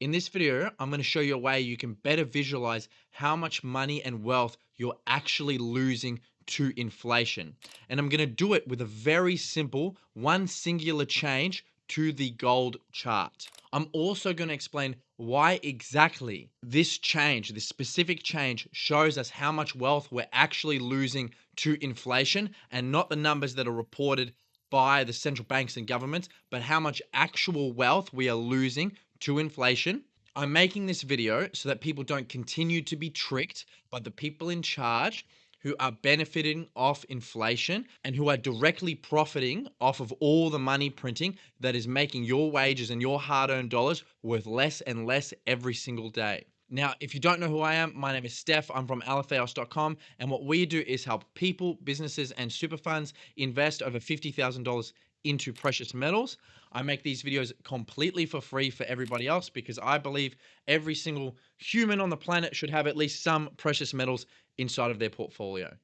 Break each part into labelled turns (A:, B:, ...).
A: In this video, I'm going to show you a way you can better visualize how much money and wealth you're actually losing to inflation. And I'm going to do it with a very simple, one singular change to the gold chart. I'm also going to explain why exactly this change, this specific change, shows us how much wealth we're actually losing to inflation and not the numbers that are reported by the central banks and governments, but how much actual wealth we are losing to inflation. I'm making this video so that people don't continue to be tricked by the people in charge who are benefiting off inflation and who are directly profiting off of all the money printing that is making your wages and your hard earned dollars worth less and less every single day. Now, if you don't know who I am, my name is Steph. I'm from alphaos.com. And what we do is help people, businesses, and super funds invest over $50,000 into precious metals. I make these videos completely for free for everybody else because I believe every single human on the planet should have at least some precious metals inside of their portfolio.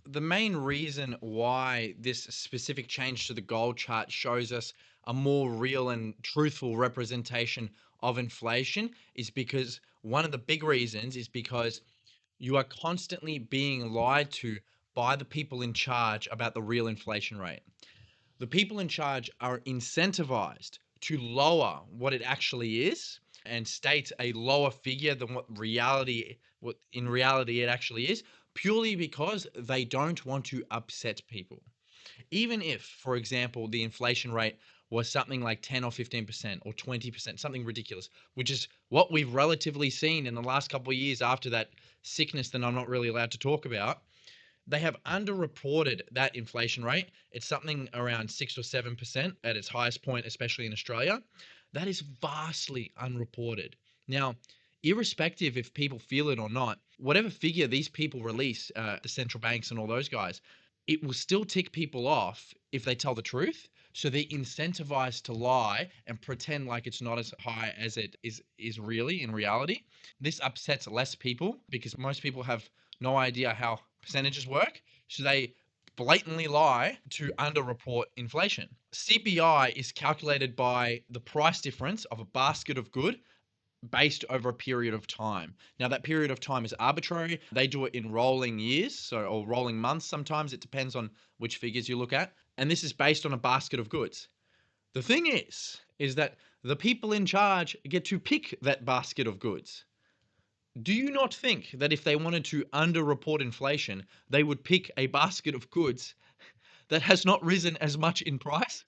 A: The main reason why this specific change to the gold chart shows us a more real and truthful representation of inflation is because one of the big reasons is because you are constantly being lied to by the people in charge about the real inflation rate. The people in charge are incentivized to lower what it actually is and state a lower figure than what in reality it actually is, purely because they don't want to upset people. Even if, for example, the inflation rate was something like 10 or 15% or 20%, something ridiculous, which is what we've relatively seen in the last couple of years after that sickness that I'm not really allowed to talk about. They have underreported that inflation rate. It's something around 6 or 7% at its highest point, especially in Australia. That is vastly unreported. Now, irrespective if people feel it or not, whatever figure these people release, the central banks and all those guys, it will still tick people off if they tell the truth. So they're incentivized to lie and pretend like it's not as high as it is really in reality. This upsets less people because most people have no idea how percentages work. So they blatantly lie to underreport inflation. CPI is calculated by the price difference of a basket of good based over a period of time. Now that period of time is arbitrary. They do it in rolling years, or rolling months sometimes. It depends on which figures you look at. And this is based on a basket of goods. The thing is that the people in charge get to pick that basket of goods. Do you not think that if they wanted to underreport inflation, they would pick a basket of goods that has not risen as much in price?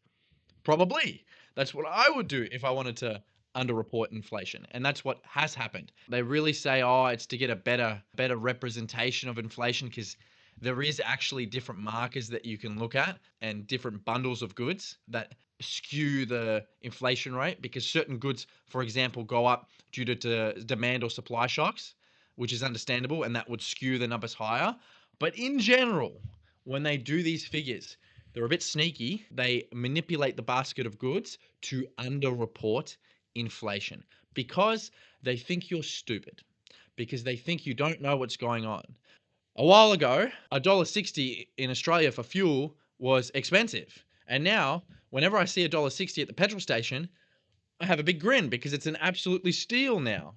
A: Probably. That's what I would do if I wanted to underreport inflation. And that's what has happened. They really say, oh, it's to get a better representation of inflation because there is actually different markers that you can look at and different bundles of goods that skew the inflation rate because certain goods, for example, go up due to demand or supply shocks, which is understandable, and that would skew the numbers higher. But in general, when they do these figures, they're a bit sneaky. They manipulate the basket of goods to underreport inflation because they think you're stupid, because they think you don't know what's going on. A while ago, $1.60 in Australia for fuel was expensive. And now, whenever I see $1.60 at the petrol station, I have a big grin because it's an absolutely steal now.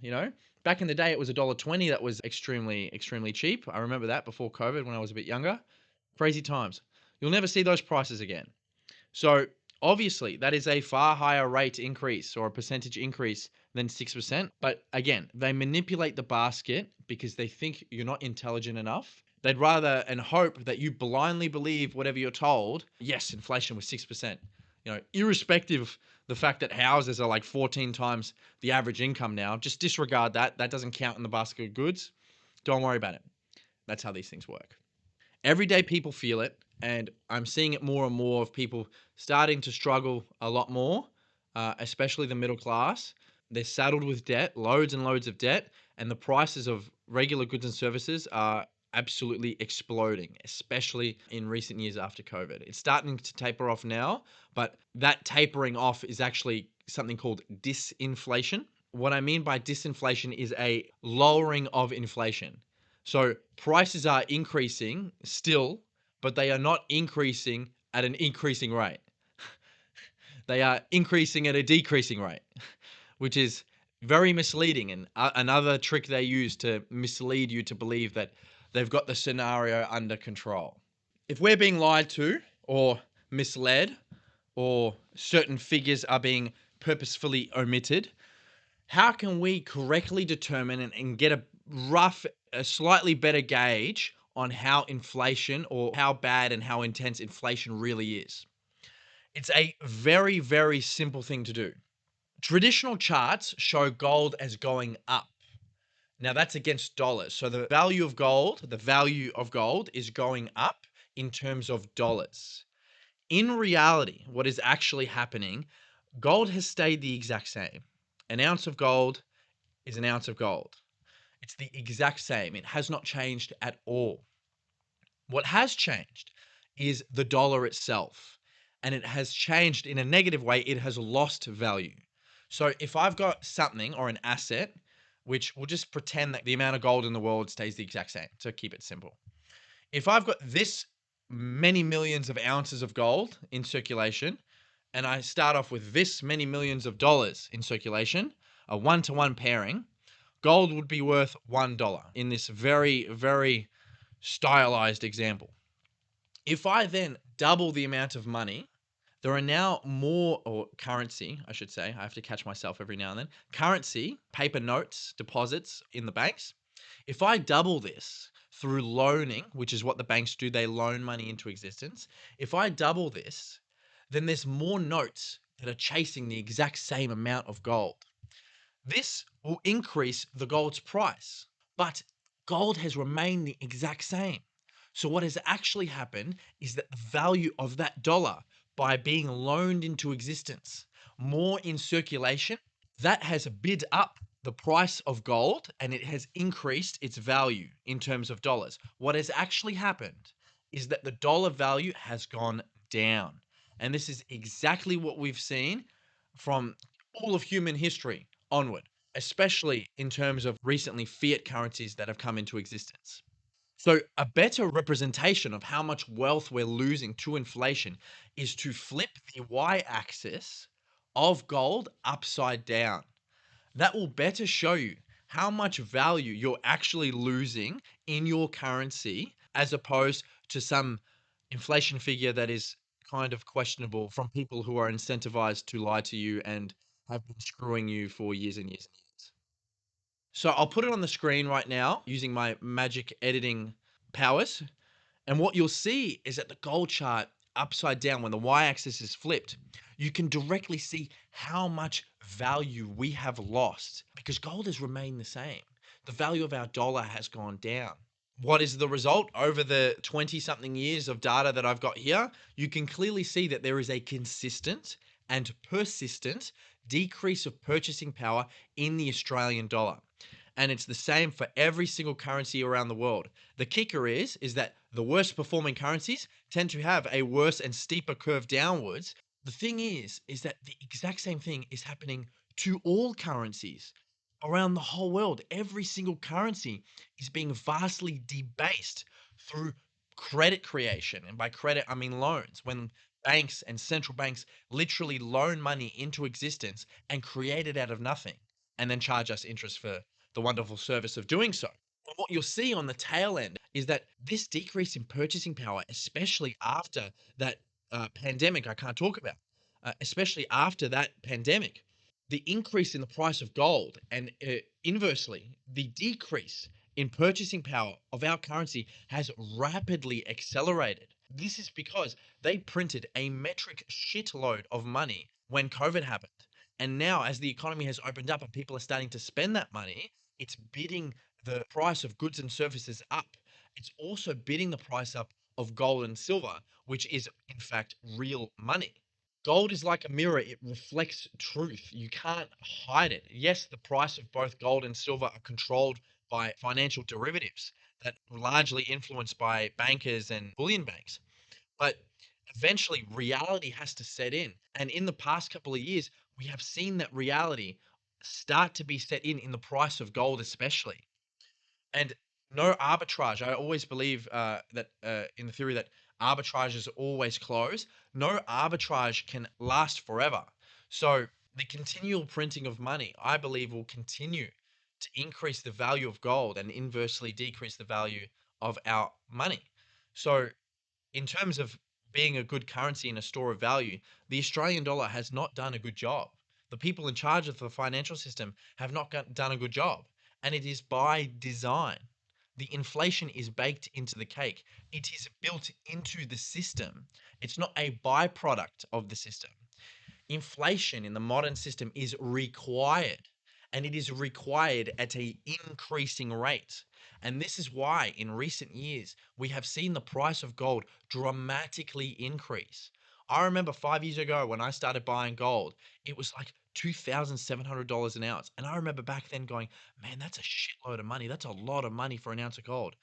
A: Back in the day, it was $1.20 that was extremely, extremely cheap. I remember that before COVID when I was a bit younger. Crazy times. You'll never see those prices again. So obviously, that is a far higher rate increase or a percentage increase than 6%. But again, they manipulate the basket because they think you're not intelligent enough. They'd rather and hope that you blindly believe whatever you're told. Yes, inflation was 6%. Irrespective of the fact that houses are like 14 times the average income now, just disregard that. That doesn't count in the basket of goods. Don't worry about it. That's how these things work. Everyday people feel it, and I'm seeing it more and more of people starting to struggle a lot more, especially the middle class. They're saddled with debt, loads and loads of debt, and the prices of regular goods and services are absolutely exploding, especially in recent years after COVID. It's starting to taper off now, but that tapering off is actually something called disinflation. What I mean by disinflation is a lowering of inflation. So prices are increasing still, but they are not increasing at an increasing rate. They are increasing at a decreasing rate, which is Very misleading, and another trick they use to mislead you to believe that they've got the scenario under control. If we're being lied to or misled, or certain figures are being purposefully omitted, how can we correctly determine and get a slightly better gauge on how inflation, or how bad and how intense inflation really is? It's a very, very simple thing to do. Traditional charts show gold as going up. Now that's against dollars. So the value of gold is going up in terms of dollars. In reality, what is actually happening, gold has stayed the exact same. An ounce of gold is an ounce of gold. It's the exact same. It has not changed at all. What has changed is the dollar itself. And it has changed in a negative way. It has lost value. So if I've got something or an asset, which we'll just pretend that the amount of gold in the world stays the exact same to keep it simple. If I've got this many millions of ounces of gold in circulation, and I start off with this many millions of dollars in circulation, a one-to-one pairing, gold would be worth $1 in this very, very stylized example. If I then double the amount of money, there are now more, or currency, I should say. I have to catch myself every now and then. Currency, paper notes, deposits in the banks. If I double this through loaning, which is what the banks do, they loan money into existence. If I double this, then there's more notes that are chasing the exact same amount of gold. This will increase the gold's price, but gold has remained the exact same. So, what has actually happened is that the value of that dollar, by being loaned into existence, more in circulation, that has bid up the price of gold and it has increased its value in terms of dollars. What has actually happened is that the dollar value has gone down. And this is exactly what we've seen from all of human history onward, especially in terms of recently fiat currencies that have come into existence. So, a better representation of how much wealth we're losing to inflation is to flip the y axis of gold upside down. That will better show you how much value you're actually losing in your currency, as opposed to some inflation figure that is kind of questionable from people who are incentivized to lie to you and have been screwing you for years and years and years. So I'll put it on the screen right now using my magic editing powers. And what you'll see is that the gold chart upside down, when the y-axis is flipped, you can directly see how much value we have lost because gold has remained the same. The value of our dollar has gone down. What is the result over the 20 something years of data that I've got here? You can clearly see that there is a consistent and persistent decrease of purchasing power in the Australian dollar. And it's the same for every single currency around the world. The kicker is that the worst performing currencies tend to have a worse and steeper curve downwards. The thing is that the exact same thing is happening to all currencies around the whole world. Every single currency is being vastly debased through credit creation. And by credit, I mean loans. When banks and central banks literally loan money into existence and create it out of nothing, and then charge us interest for the wonderful service of doing so. And what you'll see on the tail end is that this decrease in purchasing power, especially after that pandemic, I can't talk about, especially after that pandemic, the increase in the price of gold, and inversely, the decrease in purchasing power of our currency has rapidly accelerated. This is because they printed a metric shitload of money when COVID happened. And now, as the economy has opened up and people are starting to spend that money, it's bidding the price of goods and services up. It's also bidding the price up of gold and silver, which is, in fact, real money. Gold is like a mirror, it reflects truth. You can't hide it. Yes, the price of both gold and silver are controlled by financial derivatives that are largely influenced by bankers and bullion banks. But eventually, reality has to set in. And in the past couple of years, we have seen that reality start to be set in the price of gold, especially. And no arbitrage. I always believe that in the theory that arbitrage is always close. No arbitrage can last forever. So The continual printing of money, I believe, will continue to increase the value of gold and inversely decrease the value of our money. So, in terms of being a good currency and a store of value, the Australian dollar has not done a good job. The people in charge of the financial system have not done a good job. And it is by design. The inflation is baked into the cake, it is built into the system. It's not a byproduct of the system. Inflation in the modern system is required, and it is required at a increasing rate. And this is why in recent years we have seen the price of gold dramatically increase. I remember 5 years ago when I started buying gold, it was like $2,700 an ounce. And I remember back then going, man, that's a shitload of money. That's a lot of money for an ounce of gold.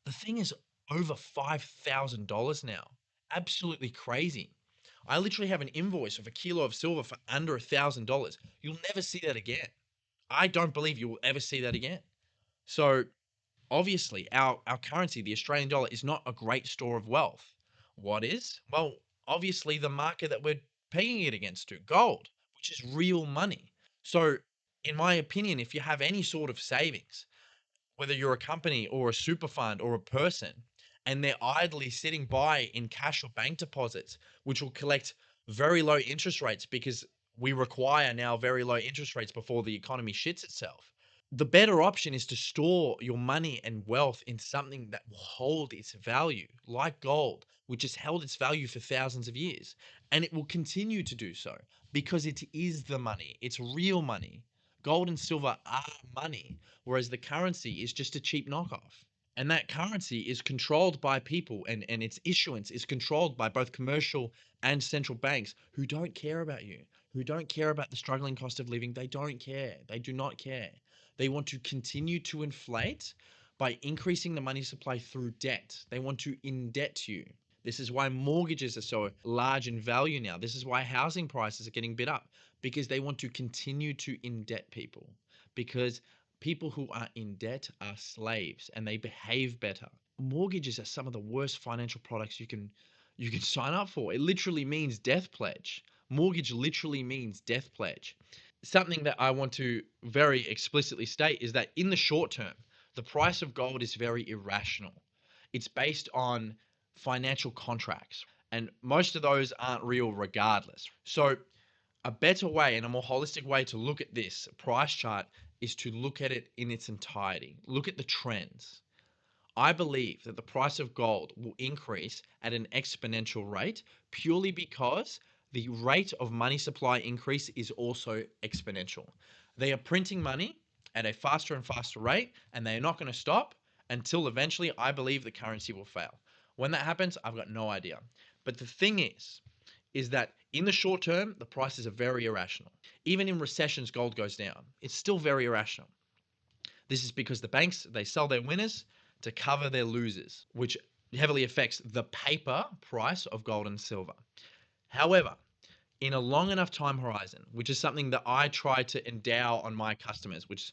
A: The thing is over $5,000 now. Absolutely crazy. I literally have an invoice of a kilo of silver for under $1,000. You'll never see that again. I don't believe you will ever see that again. So obviously, our currency, the Australian dollar, is not a great store of wealth. What is? Well, obviously the market that we're paying it against to gold, which is real money. So, in my opinion, if you have any sort of savings, whether you're a company or a super fund or a person, and they're idly sitting by in cash or bank deposits, which will collect very low interest rates because we require now very low interest rates before the economy shits itself. The better option is to store your money and wealth in something that will hold its value, like gold, which has held its value for thousands of years. And it will continue to do so because it is the money, it's real money. Gold and silver are money, whereas the currency is just a cheap knockoff. And that currency is controlled by people, and its issuance is controlled by both commercial and central banks who don't care about you, who don't care about the struggling cost of living. They don't care. They do not care. They want to continue to inflate by increasing the money supply through debt. They want to indebt you. This is why mortgages are so large in value now. This is why housing prices are getting bid up because they want to continue to indebt people. Because people who are in debt are slaves and they behave better. Mortgages are some of the worst financial products you can sign up for. It literally means death pledge. Mortgage literally means death pledge. Something that I want to very explicitly state is that in the short term, the price of gold is very irrational. It's based on financial contracts, and most of those aren't real regardless. So, a better way and a more holistic way to look at this price chart is to look at it in its entirety. Look at the trends. I believe that the price of gold will increase at an exponential rate purely because the rate of money supply increase is also exponential. They are printing money at a faster and faster rate, and they are not going to stop until eventually I believe the currency will fail. When that happens, I've got no idea. But the thing is that in the short term, the prices are very irrational. Even in recessions, gold goes down. It's still very irrational. This is because the banks, they sell their winners to cover their losers, which heavily affects the paper price of gold and silver. However, in a long enough time horizon, which is something that I try to endow on my customers, which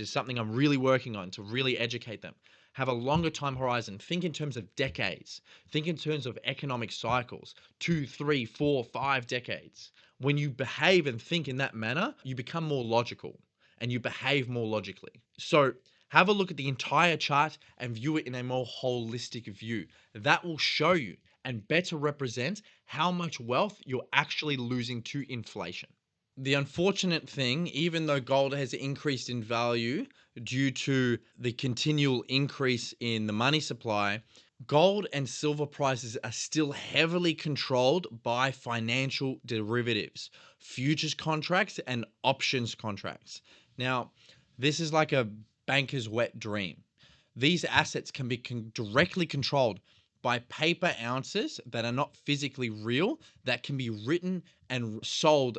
A: is something I'm really working on to really educate them. Have a longer time horizon. Think in terms of decades. Think in terms of economic cycles, 2, 3, 4, 5 decades. When you behave and think in that manner, you become more logical and you behave more logically. So have a look at the entire chart and view it in a more holistic view. That will show you and better represent how much wealth you're actually losing to inflation. The unfortunate thing, even though gold has increased in value due to the continual increase in the money supply, gold and silver prices are still heavily controlled by financial derivatives, futures contracts, and options contracts. Now, this is like a banker's wet dream. These assets can be directly controlled by paper ounces that are not physically real, that can be written and sold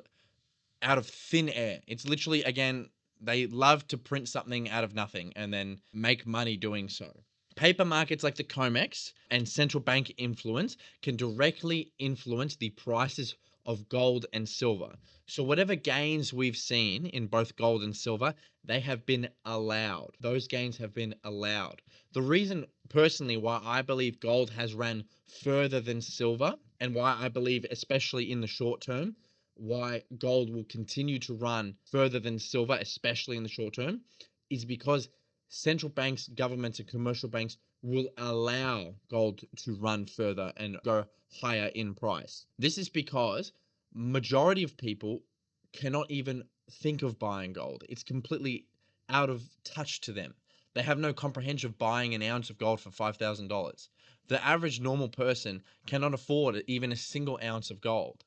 A: out of thin air. It's literally, again, they love to print something out of nothing and then make money doing so. Paper markets like the COMEX and central bank influence can directly influence the prices of gold and silver. So, whatever gains we've seen in both gold and silver, they have been allowed. Those gains have been allowed. The reason, personally, why I believe gold has ran further than silver and why I believe, especially in the short term, why gold will continue to run further than silver, especially in the short term, is because central banks, governments, and commercial banks will allow gold to run further and go higher in price. This is because majority of people cannot even think of buying gold. It's completely out of touch to them. They have no comprehension of buying an ounce of gold for $5,000. The average normal person cannot afford even a single ounce of gold.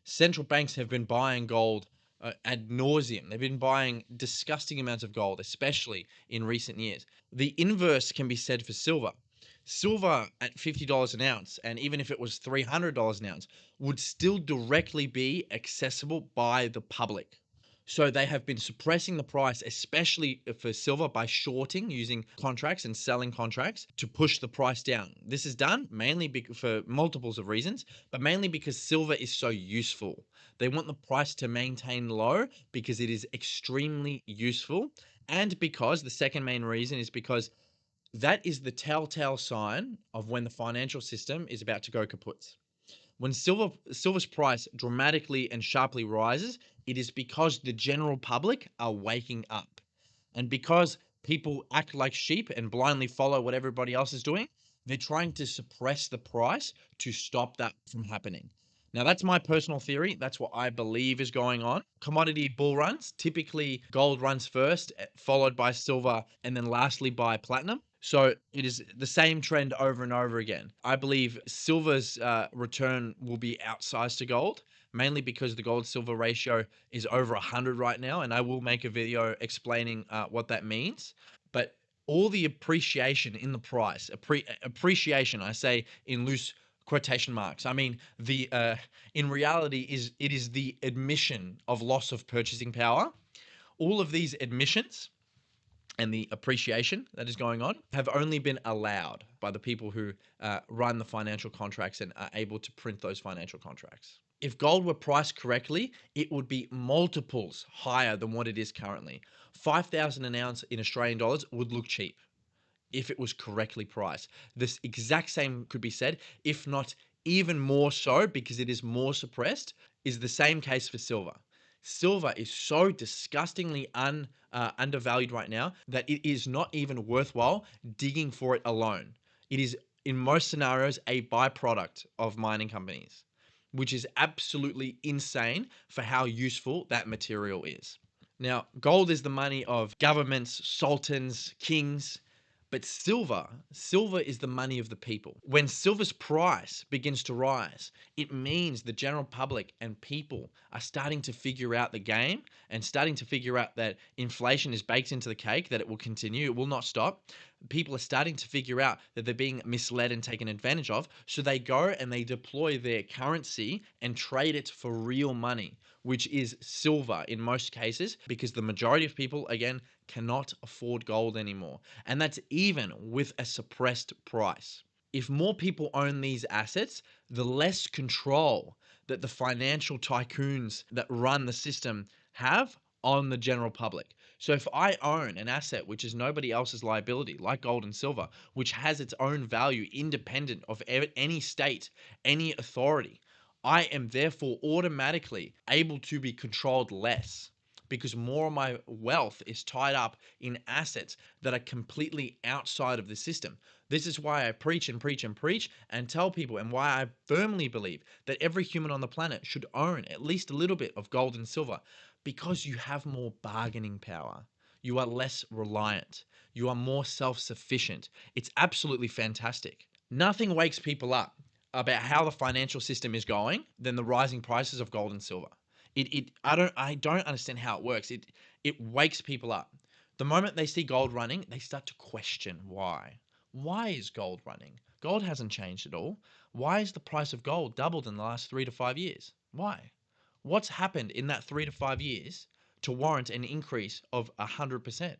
A: Central banks have been buying gold ad nauseum. They've been buying disgusting amounts of gold, especially in recent years. The inverse can be said for silver. Silver at $50 an ounce, and even if it was $300 an ounce, would still directly be accessible by the public. So they have been suppressing the price, especially for silver, by shorting using contracts and selling contracts to push the price down. This is done mainly for multiples of reasons, but mainly because silver is so useful. They want the price to maintain low because it is extremely useful. And because the second main reason is because that is the telltale sign of when the financial system is about to go kaput. When silver's price dramatically and sharply rises, it is because the general public are waking up. And because people act like sheep and blindly follow what everybody else is doing, they're trying to suppress the price to stop that from happening. Now, that's my personal theory. That's what I believe is going on. Commodity bull runs, typically gold runs first, followed by silver, and then lastly by platinum. So it is the same trend over and over again. I believe silver's return will be outsized to gold, mainly because the gold silver ratio is over 100 right now. And I will make a video explaining what that means. But all the appreciation in the price, appreciation, I say in loose quotation marks. I mean, the in reality it is the admission of loss of purchasing power. All of these admissions and the appreciation that is going on have only been allowed by the people who run the financial contracts and are able to print those financial contracts. If gold were priced correctly, it would be multiples higher than what it is currently. 5,000 an ounce in Australian dollars would look cheap if it was correctly priced. This exact same could be said, if not even more so, because it is more suppressed, is the same case for silver. Silver is so disgustingly undervalued right now that it is not even worthwhile digging for it alone. It is, in most scenarios, a byproduct of mining companies, which is absolutely insane for how useful that material is. Now, gold is the money of governments, sultans, kings, but silver is the money of the people. When silver's price begins to rise, it means the general public and people are starting to figure out the game and starting to figure out that inflation is baked into the cake, that it will continue, it will not stop. People are starting to figure out that they're being misled and taken advantage of. So they go and they deploy their currency and trade it for real money, which is silver in most cases, because the majority of people, again, cannot afford gold anymore. And that's even with a suppressed price. If more people own these assets, the less control that the financial tycoons that run the system have on the general public. So if I own an asset which is nobody else's liability, like gold and silver, which has its own value independent of any state, any authority, I am therefore automatically able to be controlled less, because more of my wealth is tied up in assets that are completely outside of the system. This is why I preach and preach and preach and tell people, and why I firmly believe that every human on the planet should own at least a little bit of gold and silver, because you have more bargaining power. You are less reliant. You are more self sufficient. It's absolutely fantastic. Nothing wakes people up about how the financial system is going than the rising prices of gold and silver. I don't understand how it works. It wakes people up. The moment they see gold running, they start to question why. Why is gold running? Gold hasn't changed at all. Why is the price of gold doubled in the last 3 to 5 years? Why? What's happened in that 3 to 5 years to warrant an increase of 100%?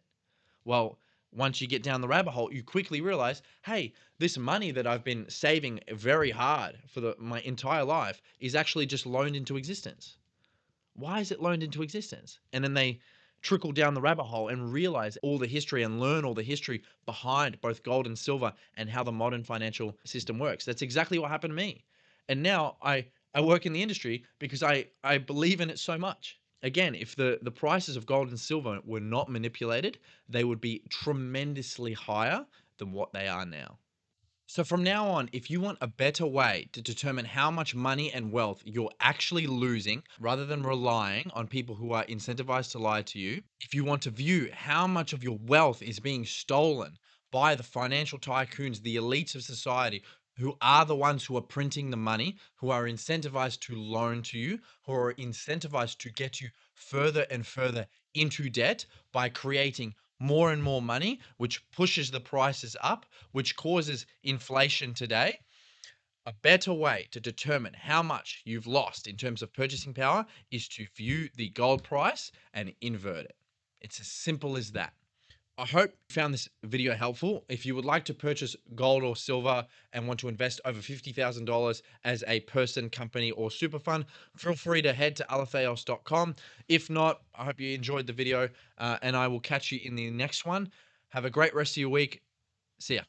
A: Well, once you get down the rabbit hole, you quickly realize, hey, this money that I've been saving very hard for my entire life is actually just loaned into existence. Why is it loaned into existence? And then they trickle down the rabbit hole and realize all the history and learn all the history behind both gold and silver and how the modern financial system works. That's exactly what happened to me. And now I work in the industry because I believe in it so much. Again, if the prices of gold and silver were not manipulated, they would be tremendously higher than what they are now. So from now on, if you want a better way to determine how much money and wealth you're actually losing rather than relying on people who are incentivized to lie to you, if you want to view how much of your wealth is being stolen by the financial tycoons, the elites of society, who are the ones who are printing the money, who are incentivized to loan to you, who are incentivized to get you further and further into debt by creating more and more money, which pushes the prices up, which causes inflation today. A better way to determine how much you've lost in terms of purchasing power is to view the gold price and invert it. It's as simple as that. I hope you found this video helpful. If you would like to purchase gold or silver and want to invest over $50,000 as a person, company, or super fund, feel free to head to alatheos.com. If not, I hope you enjoyed the video and I will catch you in the next one. Have a great rest of your week. See ya.